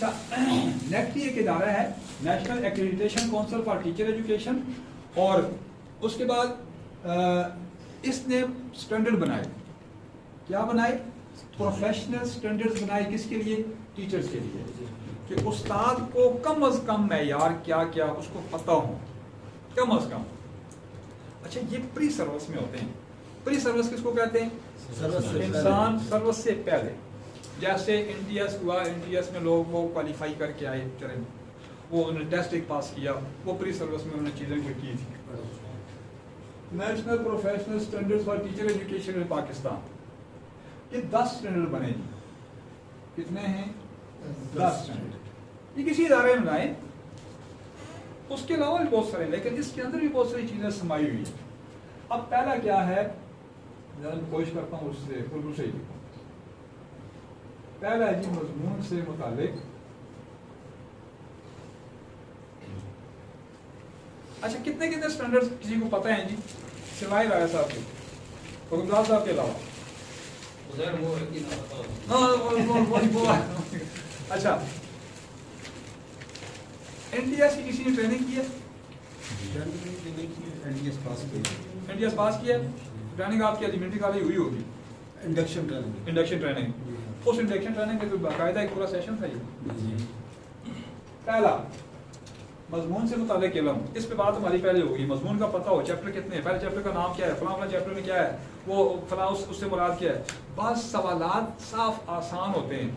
اچھا نیکٹی ایک ادارہ ہے national accreditation council for teacher education, اور اس کے بعد اس نے اسٹینڈرڈ بنائے. کیا بنائے؟ پروفیشنل اسٹینڈرڈ بنائے. کس کے لیے؟ ٹیچرز کے لیے، کہ استاد کو کم از کم معیار کیا کیا اس کو پتہ ہو، کم از کم. اچھا یہ پری سروس میں ہوتے ہیں. پری سروس کس کو کہتے ہیں؟ انسان سروس سے پہلے. جیسے این ٹی ایس ہوا، این ٹی ایس میں لوگ وہ کوالیفائی کر کے آئے، چلے وہ انہوں نے ٹیسٹ ایک پاس کیا، وہ پری سروس میں انہوں نے چیزیں کوئی کی تھی. National professional standard for teacher education ان پاکستان، یہ 10 اسٹینڈرڈ بنے جی. کتنے ہیں؟ 10 اسٹینڈرڈ. یہ کسی ادارے میں بنائے. اس کے علاوہ بھی بہت سارے، لیکن اس کے اندر بھی بہت ساری چیزیں سمائی ہوئی ہیں. اب پہلا کیا ہے، میں کوشش کرتا ہوں اس سے بالکل صحیح لکھوں. پہلا ہے جی مضمون سے متعلق. اچھا کتنے کتنے اسٹینڈرڈ کسی کو پتہ ہیں جی سوائے رایا صاحب کے، حکمران صاحب کے علاوہ؟ اچھا این ٹی ایس کی کسی نے ٹریننگ کی ہے؟ این ٹی ایس پاس کیا ہے. ٹریننگ آپ کی ایلیمنٹری کالج ہوئی ہوگی، انڈکشن ٹریننگ. اس انڈکشن ٹریننگ میں باقاعدہ ایک پورا سیشن تھا یہ. پہلا مضمون سے متعلق علم، اس پہ بات ہماری پہلے ہوگی. مضمون کا پتہ ہو، چیپٹر کتنے ہیں، پہلے چیپٹر کا نام کیا ہے، فلاں فلاں چیپٹر میں کیا ہے، وہ فلاں اس سے مراد کیا ہے. بعض سوالات صاف آسان ہوتے ہیں،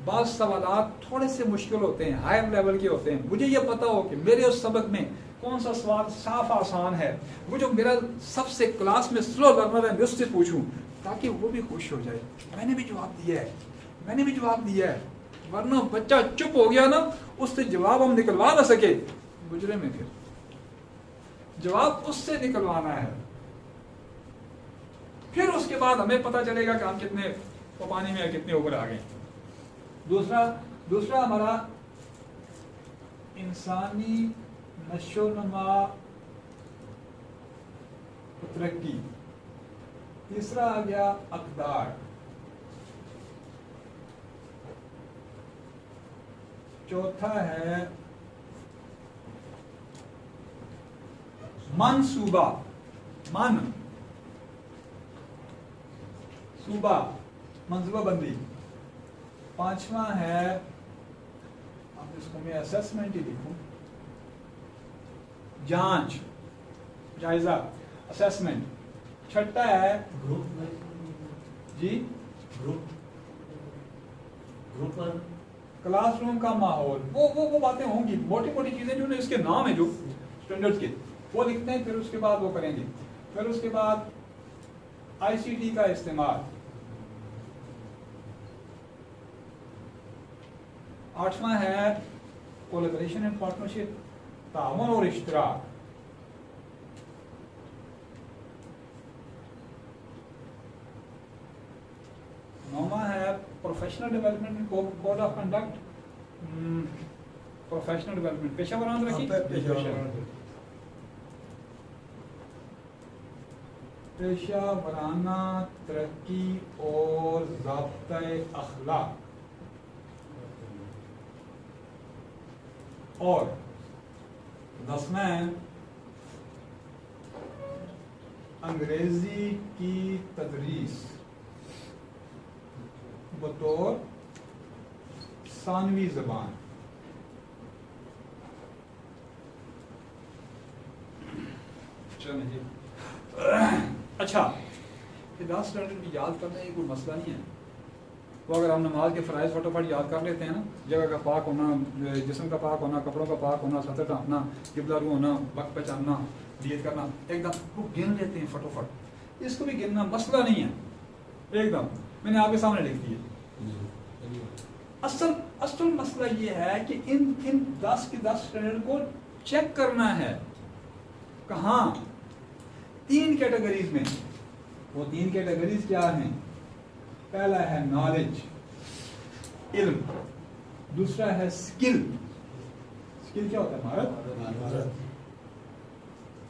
بعض سوالات تھوڑے سے مشکل ہوتے ہیں، ہائر لیول کے ہوتے ہیں. مجھے یہ پتہ ہو کہ میرے اس سبق میں کون سا سوال صاف آسان ہے، وہ جو میرا سب سے کلاس میں سلو لرنر ہے میں اس سے پوچھوں تاکہ وہ بھی خوش ہو جائے. میں نے بھی جواب دیا ہے، ورنہ بچہ چپ ہو گیا نا، اس سے جواب ہم نکلوا نہ سکے گجرے میں، پھر جواب اس سے نکلوانا ہے. پھر اس کے بعد ہمیں پتہ چلے گا کہ ہم کتنے پانی میں کتنے اوپر آ گئے. دوسرا ہمارا انسانی نشو و نما ترقی. تیسرا آ گیا اقدار. چوتھا ہے منصوبہ، منصوبہ بندی. پانچواں ہے، اب اس کو میں اسیسمنٹ ہی لکھوں، جانچ، جائزہ، اسیسمنٹ. چھٹا ہے جی گروپ کلاس روم کا ماحول. وہ باتیں ہوں گی، موٹی موٹی چیزیں جو اس کے نام ہیں جو اسٹینڈرڈ کے وہ لکھتے ہیں. پھر اس کے بعد وہ کریں گے. پھر اس کے بعد آئی سی ٹی کا استعمال. 8واں ہے کولیبریشن اینڈ پارٹنرشپ، تعاون اور اشتراک. 9واں ہے professional development, code of conduct, professional development, پیشہ ورانہ ترقی، پیشہ ورانہ ترقی اور ضابطۂ اخلاق. اور 10واں ہے انگریزی کی تدریس بطور ثانوی زبان. اچھا یہ 10 اسٹینڈرڈ کی یاد کرنا یہ کوئی مسئلہ نہیں ہے. وہ اگر ہم نماز کے فرائض فٹافٹ یاد کر لیتے ہیں نا، جگہ کا پاک ہونا، جسم کا پاک ہونا، کپڑوں کا پاک ہونا، سطر ڈھانپنا، قبلہ رو ہونا، وقت پہچاننا، نیت کرنا، ایک دم وہ گن لیتے ہیں فٹافٹ. اس کو بھی گننا مسئلہ نہیں ہے، ایک دم میں نے آپ کے سامنے لکھ دی ہے. اصل مسئلہ یہ ہے کہ ان 10 کے 10 اسٹینڈرڈ کو چیک کرنا ہے. کہاں؟ 3 کیٹیگریز میں. وہ 3 کیٹیگریز کیا ہیں؟ پہلا ہے نالج، علم. دوسرا ہے اسکل، اسکل کیا ہوتا ہے؟ مہارت.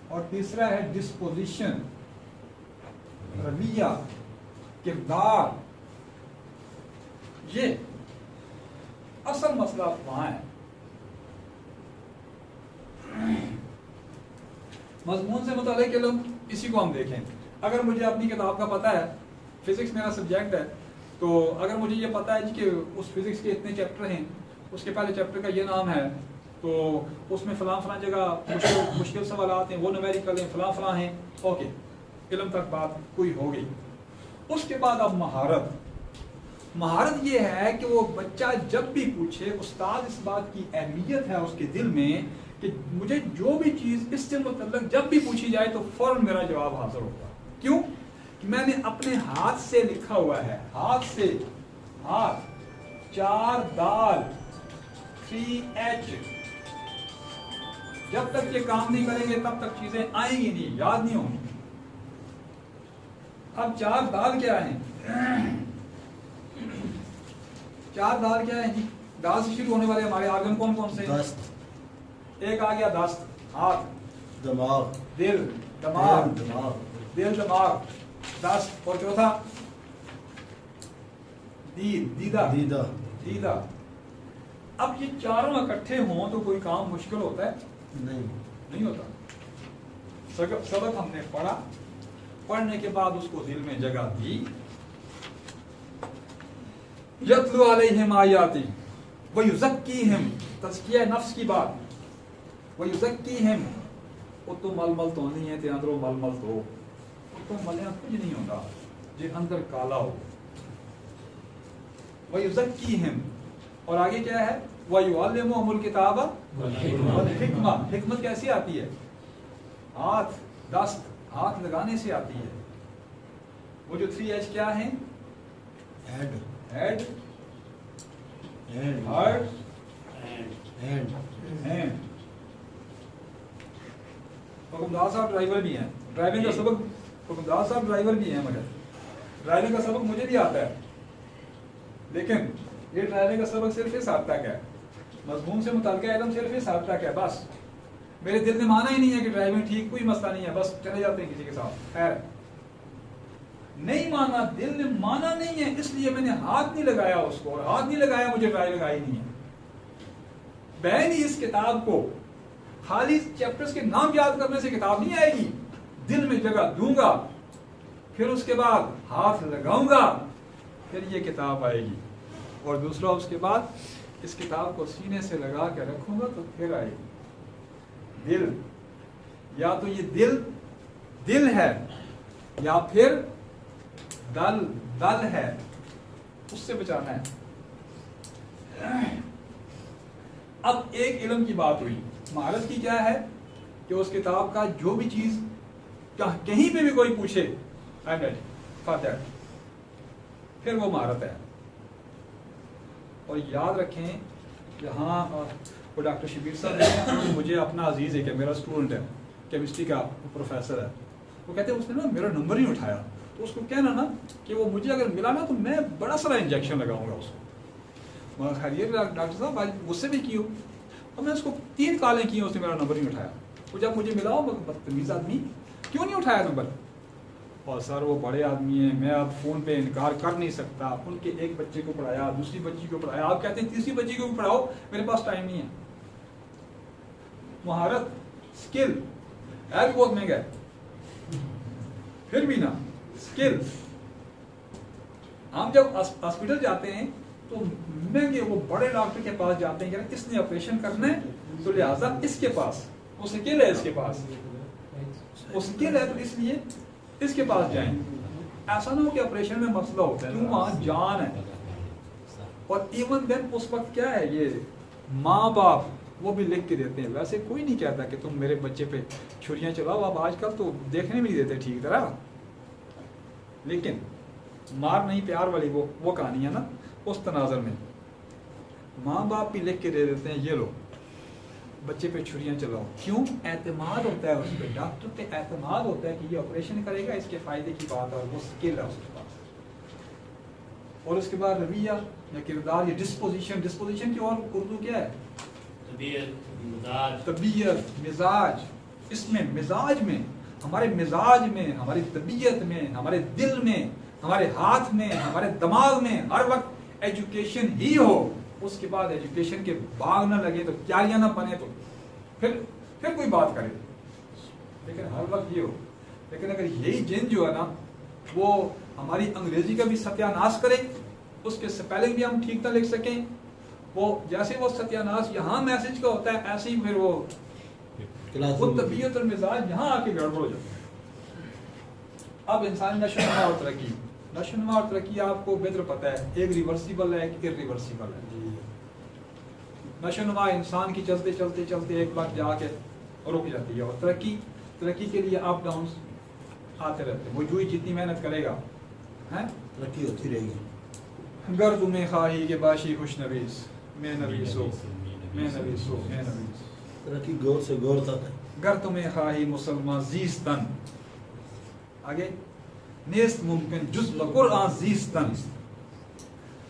اور تیسرا ہے ڈسپوزیشن، رویہ، کردار. یہ اصل مسئلہ وہاں ہے. مضمون سے متعلق علم اسی کو ہم دیکھیں. اگر مجھے اپنی کتاب کا پتہ ہے, فزکس میرا سبجیکٹ ہے, تو اگر مجھے یہ پتہ ہے کہ اس فزکس کے اتنے چیپٹر ہیں, اس کے پہلے چیپٹر کا یہ نام ہے, تو اس میں فلاں فلاں جگہ مشکل سوالات ہیں, وہ نومیریکل ہیں, فلاں فلاں ہیں, اوکے, علم تک بات کوئی ہو گئی. اس کے بعد اب مہارت یہ ہے کہ وہ بچہ جب بھی پوچھے, استاد اس بات کی اہمیت ہے اس کے دل میں کہ مجھے جو بھی چیز اس سے متعلق جب بھی پوچھی جائے تو فوراً میرا جواب حاضر ہوگا. کیوں؟ کہ میں نے اپنے ہاتھ سے لکھا ہوا ہے, ہاتھ 4 دال 3H. جب تک یہ کام نہیں کریں گے تب تک چیزیں آئیں گی نہیں, یاد نہیں ہوں گی. اب 4 دال کیا ہیں؟ 4 دال کیا ہیں جی؟ دال سے شروع ہونے والے ہمارے آرگن کون کون سے ہیں؟ دست. ایک آ گیا دست, ہاتھ, دماغ, دل, دماغ, دست, اور چوتھا دیدہ. اب یہ چاروں اکٹھے ہوں تو کوئی کام مشکل ہوتا ہے؟ نہیں ہوتا. سبق ہم نے پڑھا, پڑھنے کے بعد اس کو دل میں جگہ دی. یتلو علیہم آیاتی ویزکیہم, تزکیہ نفس کی بات. ویزکیہم, وہ تو ململ تو نہیں ہے, تے اندروں ململ تو وہ تو ملیاں کچھ نہیں ہوتا جی اندر کالا ہو. ویزکیہم, اور آگے کیا ہے؟ وَيُعَلِّمُهُمُ الْكِتَابَ وَالْحِکْمَةَ. حکمت کیسی آتی ہے؟ ہاتھ لگانے سے آتی ہے. وہ جو 3H کیا ہیں؟ Head, heart, hand. حکمدار صاحب ڈرائیور بھی ہیں, ڈرائیونگ کا سبق حکمدار صاحب ڈرائیور بھی ہیں, مگر ڈرائیونگ کا سبق مجھے بھی آتا ہے, لیکن یہ ڈرائیونگ کا سبق صرف اس حد تک ہے, مضمون سے متعلقہ علم صرف اس حد تک ہے. بس میرے دل نے مانا ہی نہیں ہے کہ ڈرائیونگ ٹھیک, کوئی مسئلہ نہیں ہے, بس چلے جاتے ہیں کسی کے ساتھ. خیر, نہیں مانا, دل نے مانا نہیں ہے, اس لیے میں نے ہاتھ نہیں لگایا اس کو, اور ہاتھ نہیں لگایا مجھے ڈرائیونگ آئی نہیں ہے. میں نے اس کتاب کو خالی چیپٹرز کے نام یاد کرنے سے کتاب نہیں آئے گی, دل میں جگہ دوں گا, پھر اس کے بعد ہاتھ لگاؤں گا, پھر یہ کتاب آئے گی. اور دوسرا, اس کے بعد اس کتاب کو سینے سے لگا کے رکھوں گا تو پھر آئے گی. دل, یا تو یہ دل ہے, یا پھر دل ہے, اس سے بچانا ہے. اب ایک علم کی بات ہوئی, مہارت کی کیا ہے کہ اس کتاب کا جو بھی چیز کہیں پہ بھی کوئی پوچھے, I'm ready for that, پھر وہ مہارت ہے. اور یاد رکھیں, یہاں وہ ڈاکٹر شبیر صاحب نے, مجھے اپنا عزیز ہے کہ میرا اسٹوڈنٹ ہے, کیمسٹری کا پروفیسر ہے, وہ کہتے ہیں اس نے نا میرا نمبر ہی اٹھایا, تو اس کو کہنا نا کہ وہ مجھے اگر ملا نا تو میں بڑا سارا انجیکشن لگاؤں گا اس کو. خیریت ڈاکٹر صاحب آج غصے بھی کی ہو, اور میں اس کو 3 کالیں کی, اس نے میرا نمبر ہی اٹھایا. وہ جب مجھے ملا ہو, بدتمیز آدمی, کیوں نہیں اٹھایا نمبر؟ اور سر وہ بڑے آدمی ہیں, میں اب فون پہ انکار کر نہیں سکتا, ان کے ایک بچے کو پڑھایا, دوسری بچی کو پڑھایا, آپ کہتے ہیں تیسری بچی کو بھی پڑھاؤ, میرے پاس ٹائم نہیں ہے. مہارت, اسکل ہے بھی بہت مہنگا ہے, پھر بھی نا اسکل. ہم جب ہاسپٹل جاتے ہیں تو مہنگے وہ بڑے ڈاکٹر کے پاس جاتے ہیں کہ اس نے آپریشن کرنا ہے تو لہٰذا اس کے پاس وہ اسکل ہے, اس کے پاس وہ اسکل ہے, تو اس لیے اس کے پاس جائیں. ایسا نہ ہو کہ آپریشن میں مسئلہ ہوتا ہے, کیوں وہاں جان ہے. اور ایون دین اس وقت کیا ہے, یہ ماں باپ وہ بھی لکھ کے دیتے ہیں. ویسے کوئی نہیں کہتا کہ تم میرے بچے پہ چھریاں چلاؤ, اب آج کل تو دیکھنے بھی نہیں دیتے ٹھیک طرح, لیکن مار نہیں پیار والی وہ کہانی ہے نا, اس تناظر میں ماں باپ بھی لکھ کے دے دیتے ہیں, یہ لو بچے پہ چھریاں چلاؤ. کیوں؟ اعتماد ہوتا ہے اس پہ, ڈاکٹر پہ اعتماد ہوتا ہے کہ یہ آپریشن کرے گا, اس کے فائدے کی بات ہے, اور وہ اسکل ہے اس کے پاس. اور اس کے بعد رویہ یا کردار, یہ ڈسپوزیشن کی اور اردو کیا ہے؟ طبیعت, مزاج. اس میں مزاج میں, ہمارے مزاج میں, ہماری طبیعت میں, ہمارے دل میں, ہمارے ہاتھ میں, ہمارے دماغ میں ہر وقت ایجوکیشن ہی ہو, اس کے بعد ایجوکیشن کے باغ نہ لگے تو کیاریاں نہ بنے تو پھر کوئی بات کرے. لیکن ہر وقت یہ ہو. لیکن اگر یہی جن جو ہے نا وہ ہماری انگریزی کا بھی ستیہ ناش کرے, اس کے سپیلنگ بھی ہم ٹھیک نہ لکھ سکیں, وہ جیسے وہ ستیہ ناش یہاں میسج کا ہوتا ہے ایسے ہی پھر وہ طبیعت اور مزاج یہاں آ کے گڑبڑ ہو جاتا ہے. اب انسانی نشو نما اور ترقی آپ کو بہتر پتہ ہے, ایک ریورسیبل ہے ایک ارریورسیبل ہے. نشو نما انسان کی چلتے چلتے چلتے ایک بار جا کے رک جاتی ہے, اور ترقی کے لیے اپ ڈاؤنس آتے رہتے ہیں. وہ جو ہی جتنی محنت کرے گا ترقی ہوتی رہے گی. گر تمہیں خواہی کہ باشی خوش نویس میں نویس ہو میں نویس ہو میں نویس. ترقی غور سے غور تک ہے. گر تمہیں خواہی مسلمان زیستن, آگے نیست ممکن جز بقرآن زیستن.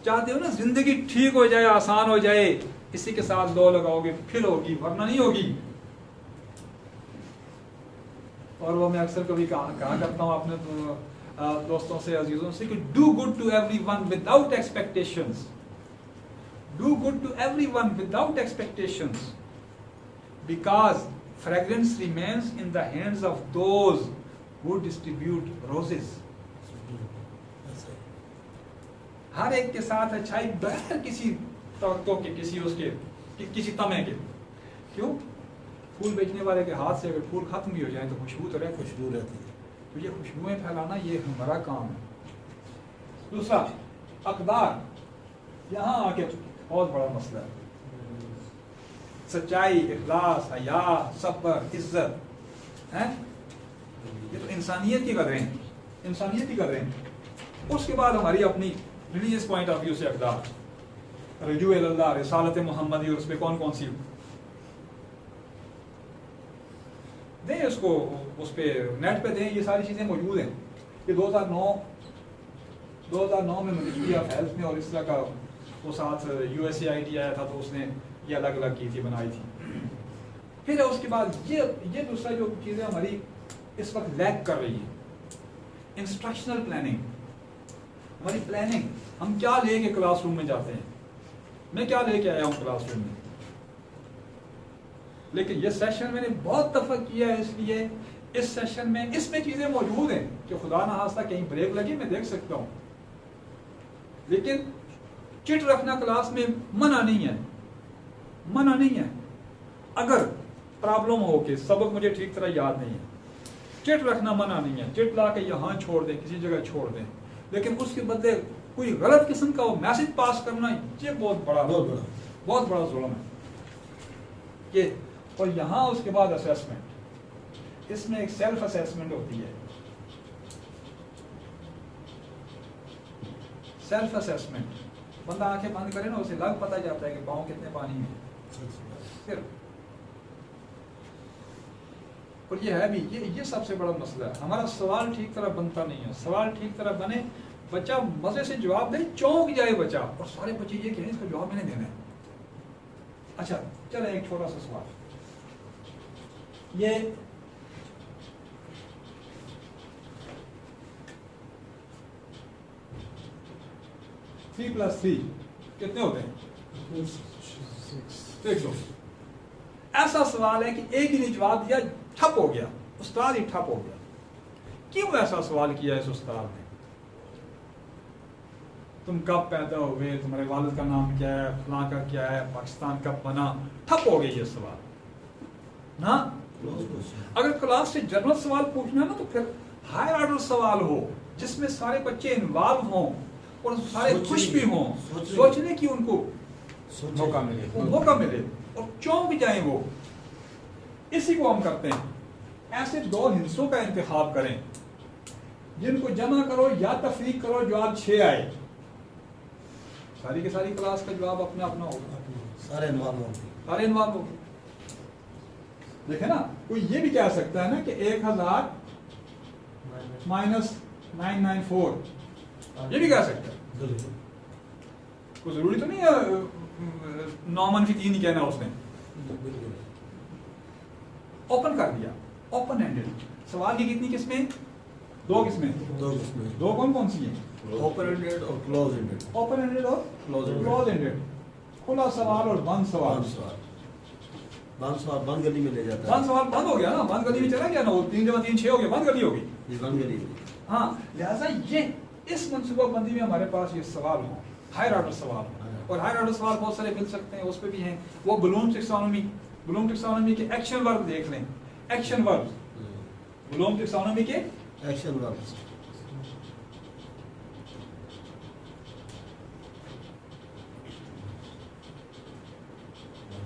چاہتے ہو نا زندگی ٹھیک ہو جائے, آسان ہو جائے, اسی کے ساتھ لو لگاؤ گے پھر ہوگی, ورنہ نہیں ہوگی. اور وہ میں اکثر کبھی کہا کرتا ہوں اپنے دوستوں سے, عزیزوں سے, کہ do good to everyone without expectations. Do good to everyone without expectations, because fragrance remains in the hands of those who distribute roses. ہر ایک کے ساتھ اچھائی بغیر کسی توقع کے, کسی اس کے کسی طمع کے. کیوں؟ پھول بیچنے والے کے ہاتھ سے اگر پھول ختم بھی ہو جائیں تو خوشبو تو رہتی ہے. تو یہ خوشبوئیں پھیلانا یہ ہمارا کام ہے. دوسرا اقدار, یہاں آ کے بہت بڑا مسئلہ ہے. سچائی, اخلاص, حیا, صبر, عزت, یہ تو انسانیت کی قدریں ہیں, انسانیت کی قدریں. اس کے بعد ہماری اپنی ریلیجیس پوائنٹ آف ویو سے اقدار, رجوع اللہ, رسالت محمدی, اور اس پہ کون کون سی دیں, اس کو اس پہ نیٹ پہ دیں. یہ ساری چیزیں موجود ہیں. یہ 2009 میں منسٹری آف ہیلتھ نے, اور اس طرح کا وہ ساتھ USAID آیا تھا تو اس نے یہ الگ الگ کی تھی, بنائی تھی. پھر اس کے بعد یہ دوسرا جو چیزیں ہماری اس وقت لیک کر رہی ہیں, انسٹرکشنل پلاننگ. ہماری پلاننگ, ہم کیا لے کے کلاس روم میں جاتے ہیں. میں کیا لے کے آیا ہوں کلاس روم میں. لیکن یہ سیشن میں نے بہت دفعہ کیا ہے, اس لیے اس سیشن میں اس میں چیزیں موجود ہیں کہ خدا نہ خواستہ کہیں بریک لگے میں دیکھ سکتا ہوں. لیکن چٹ رکھنا کلاس میں منع نہیں ہے, منع نہیں ہے. اگر پرابلم ہو کہ سبق مجھے ٹھیک طرح یاد نہیں ہے, چٹ رکھنا منع نہیں ہے. چٹ لا کے یہاں چھوڑ دیں, کسی جگہ چھوڑ دیں, لیکن اس کے بدلے کوئی غلط قسم کا وہ میسج پاس کرنا, یہ بہت بڑا ظلم ہے. یہ اور یہاں اس کے بعد اسیسمنٹ. اس میں ایک سیلف اسیسمنٹ ہوتی ہے. سیلف اسیسمنٹ, بندہ آنکھیں بند کرے نا, اسے لگ پتہ جاتا ہے کہ پاؤں کتنے پانی میں. اور یہ ہے بھی, یہ سب سے بڑا مسئلہ ہے. ہمارا سوال ٹھیک طرح بنتا نہیں ہے. سوال ٹھیک طرح بنے, بچہ مزے سے جواب دے, چونک جائے بچہ, اور سارے بچے یہ کہیں اس کا جواب میں نے دینا ہے. اچھا چلے ایک چھوٹا سا سوال. یہ 3+3 کتنے ہوتے ہیں؟ 100. ایسا سوال ہے کہ ایک ہی نے جواب دیا, ٹھپ ہو گیا, استاد ہی ٹھپ ہو گیا. کیوں ایسا سوال کیا اس استاد نے؟ تم کب پیدا ہوئے, تمہارے والد کا نام کیا ہے, فلاں کا کیا ہے, پاکستان کب بنا, ٹھپ ہو گئی یہ سوال نا. اگر کلاس سے جنرل سوال پوچھنا ہے نا تو پھر ہائی آرڈر سوال ہو جس میں سارے بچے انوالو ہوں اور سارے خوش بھی ہوں, سوچنے کی ان کو موقع ملے اور چونک جائیں وہ. اسی کو ہم کرتے ہیں. ایسے 2 حصوں کا انتخاب کریں جن کو جمع کرو یا تفریق کرو, جواب 6 آئے. ساری کی ساری کلاس کا جواب اپنا اپنا ہوگا, سارے انوالو ہو. دیکھیں نا, کوئی یہ بھی کہہ سکتا ہے نا کہ 1000 مائنس 994, یہ بھی کہہ سکتا ہے. کوئی ضروری تو نہیں ہے 9-3 ہی کہنا اس نے. اوپن کر دیا, اوپن ہینڈڈ. سوال کی کتنی قسمیں؟ 2 قسمیں. 2 کون کون سی ہیں؟ اوپن ہینڈڈ اور کلوز ہینڈڈ. اوپن ہینڈڈ اور کلوز ہینڈڈ. کھلا سوال اور بند سوال. بند سوال. بند سوال بند گلی میں لے جاتا ہے. بند سوال بند ہو گیا نا, بند گلی میں چلا گیا نا, وہ 3 جمع 3 6 ہو گیا, بند گلی ہوگی. یہ بند گلی میں. ہاں, لہٰذا یہ اس منصوبہ بندی میں ہمارے پاس یہ سوال ہوں, ہائر آرڈر سوال ہوں, اور ہائر آرڈر سوال بہت سارے مل سکتے ہیں, اس پہ بھی ہیں. وہ بلوم ٹیکسانومی کے ایکشن ورب دیکھ لیں, ایکشن ورب, بلوم ٹیکسانومی کے ایکشن وربس.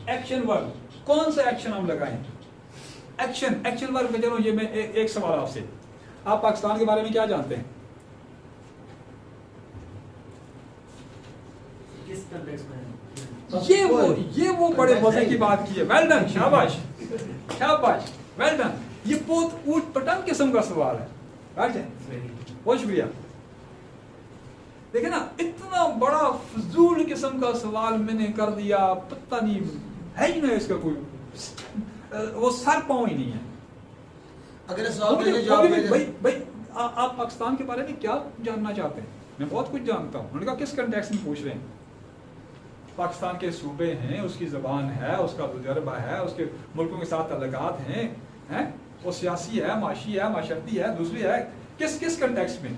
ایکشن ورب, کون سا ایکشن ہم لگائیں؟ ایکشن ورب. چلو یہ میں ایک سوال آپ سے, آپ پاکستان کے بارے میں کیا جانتے ہیں؟ کس کنٹیکسٹ میں؟ یہ وہ بڑے مزے کی بات کی ہے. ویل ڈن, شاباش شاباش, ویل ڈن. یہ بہت اوٹ پٹنگ قسم کا سوال ہے. بہت شکریہ. دیکھیں نا, اتنا بڑا فضول قسم کا سوال میں نے کر دیا, پتہ نہیں ہے ہی نہیں اس کا کوئی, وہ سر پاؤں ہی نہیں ہے. اگر سوال کے جواب بھائی آپ پاکستان کے بارے میں کیا جاننا چاہتے ہیں؟ میں بہت کچھ جانتا ہوں. انہوں نے کہا کس کنٹیکسٹ میں پوچھ رہے ہیں؟ پاکستان کے صوبے ہیں, اس کی زبان ہے, اس کا تجربہ ہے, اس کے ملکوں کے ساتھ تعلقات ہیں, وہ سیاسی ہے, معاشی ہے, معاشرتی ہے, دوسری ہے, کس کنٹیکسٹ میں؟